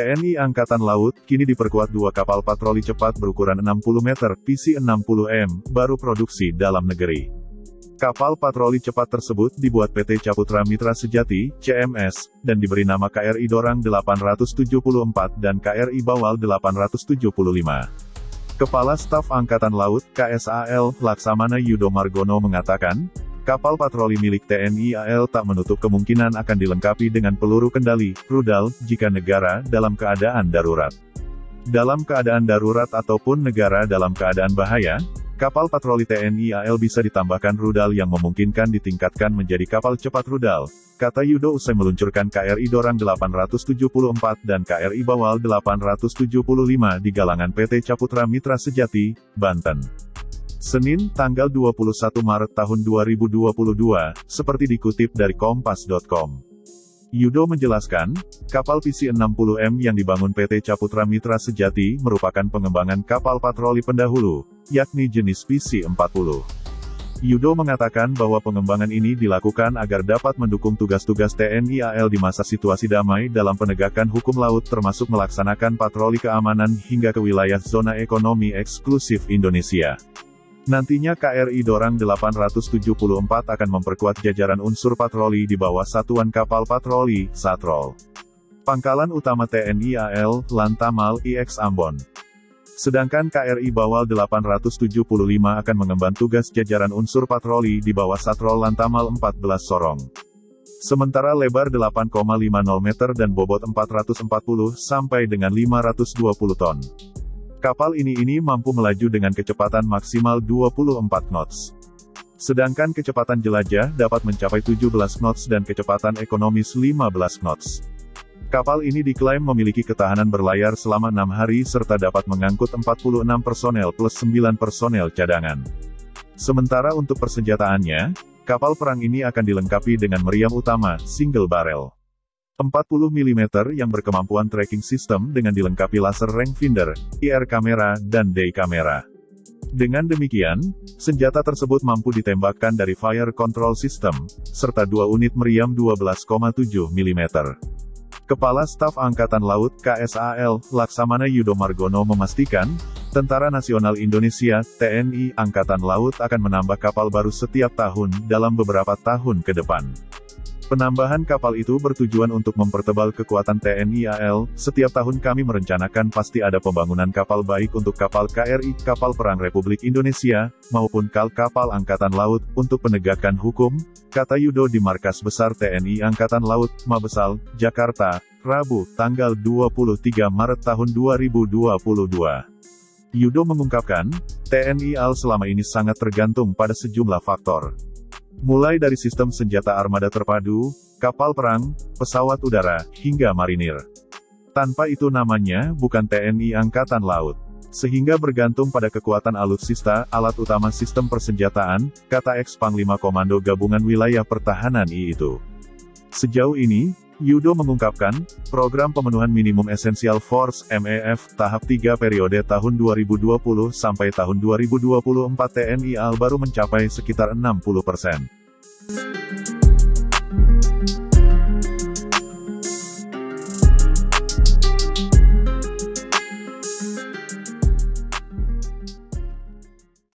TNI Angkatan Laut, kini diperkuat 2 kapal patroli cepat berukuran 60 meter, PC-60M, baru produksi dalam negeri. Kapal patroli cepat tersebut dibuat PT Caputra Mitra Sejati, CMS, dan diberi nama KRI Dorang 874 dan KRI Bawal 875. Kepala Staf Angkatan Laut, KSAL, Laksamana Yudo Margono mengatakan, kapal patroli milik TNI AL tak menutup kemungkinan akan dilengkapi dengan peluru kendali, rudal, jika negara dalam keadaan darurat. Dalam keadaan darurat ataupun negara dalam keadaan bahaya, kapal patroli TNI AL bisa ditambahkan rudal yang memungkinkan ditingkatkan menjadi kapal cepat rudal, kata Yudo usai meluncurkan KRI Dorang 874 dan KRI Bawal 875 di galangan PT Caputra Mitra Sejati, Banten. Senin, tanggal 21 Maret tahun 2022, seperti dikutip dari Kompas.com. Yudo menjelaskan, kapal PC-60M yang dibangun PT Caputra Mitra Sejati merupakan pengembangan kapal patroli pendahulu, yakni jenis PC-40. Yudo mengatakan bahwa pengembangan ini dilakukan agar dapat mendukung tugas-tugas TNI AL di masa situasi damai dalam penegakan hukum laut termasuk melaksanakan patroli keamanan hingga ke wilayah zona ekonomi eksklusif Indonesia. Nantinya KRI Dorang 874 akan memperkuat jajaran unsur patroli di bawah Satuan Kapal Patroli, Satrol. Pangkalan Utama TNI AL, Lantamal, IX Ambon. Sedangkan KRI Bawal 875 akan mengemban tugas jajaran unsur patroli di bawah Satrol Lantamal 14 Sorong. Sementara lebar 8,50 meter dan bobot 440 sampai dengan 520 ton. Kapal ini mampu melaju dengan kecepatan maksimal 24 knots. Sedangkan kecepatan jelajah dapat mencapai 17 knots dan kecepatan ekonomis 15 knots. Kapal ini diklaim memiliki ketahanan berlayar selama 6 hari serta dapat mengangkut 46 personel plus 9 personel cadangan. Sementara untuk persenjataannya, kapal perang ini akan dilengkapi dengan meriam utama, single barrel. 40 mm yang berkemampuan tracking system dengan dilengkapi laser rangefinder, IR kamera, dan day kamera. Dengan demikian, senjata tersebut mampu ditembakkan dari fire control system, serta 2 unit meriam 12,7 mm. Kepala Staf Angkatan Laut, KSAL, Laksamana Yudo Margono memastikan, Tentara Nasional Indonesia, TNI Angkatan Laut akan menambah kapal baru setiap tahun dalam beberapa tahun ke depan. Penambahan kapal itu bertujuan untuk mempertebal kekuatan TNI AL. Setiap tahun kami merencanakan pasti ada pembangunan kapal baik untuk kapal KRI, kapal perang Republik Indonesia, maupun kapal Angkatan Laut, untuk penegakan hukum, kata Yudo di Markas Besar TNI Angkatan Laut, Mabesal, Jakarta, Rabu, tanggal 23 Maret tahun 2022. Yudo mengungkapkan, TNI AL selama ini sangat tergantung pada sejumlah faktor. Mulai dari sistem senjata armada terpadu, kapal perang, pesawat udara, hingga marinir. Tanpa itu namanya bukan TNI Angkatan Laut. Sehingga bergantung pada kekuatan alutsista, alat utama sistem persenjataan, kata ex-Panglima Komando Gabungan Wilayah Pertahanan I itu. Sejauh ini, Yudo mengungkapkan, program pemenuhan minimum essential force, MEF, tahap 3 periode tahun 2020 sampai tahun 2024 TNI AL baru mencapai sekitar 60%.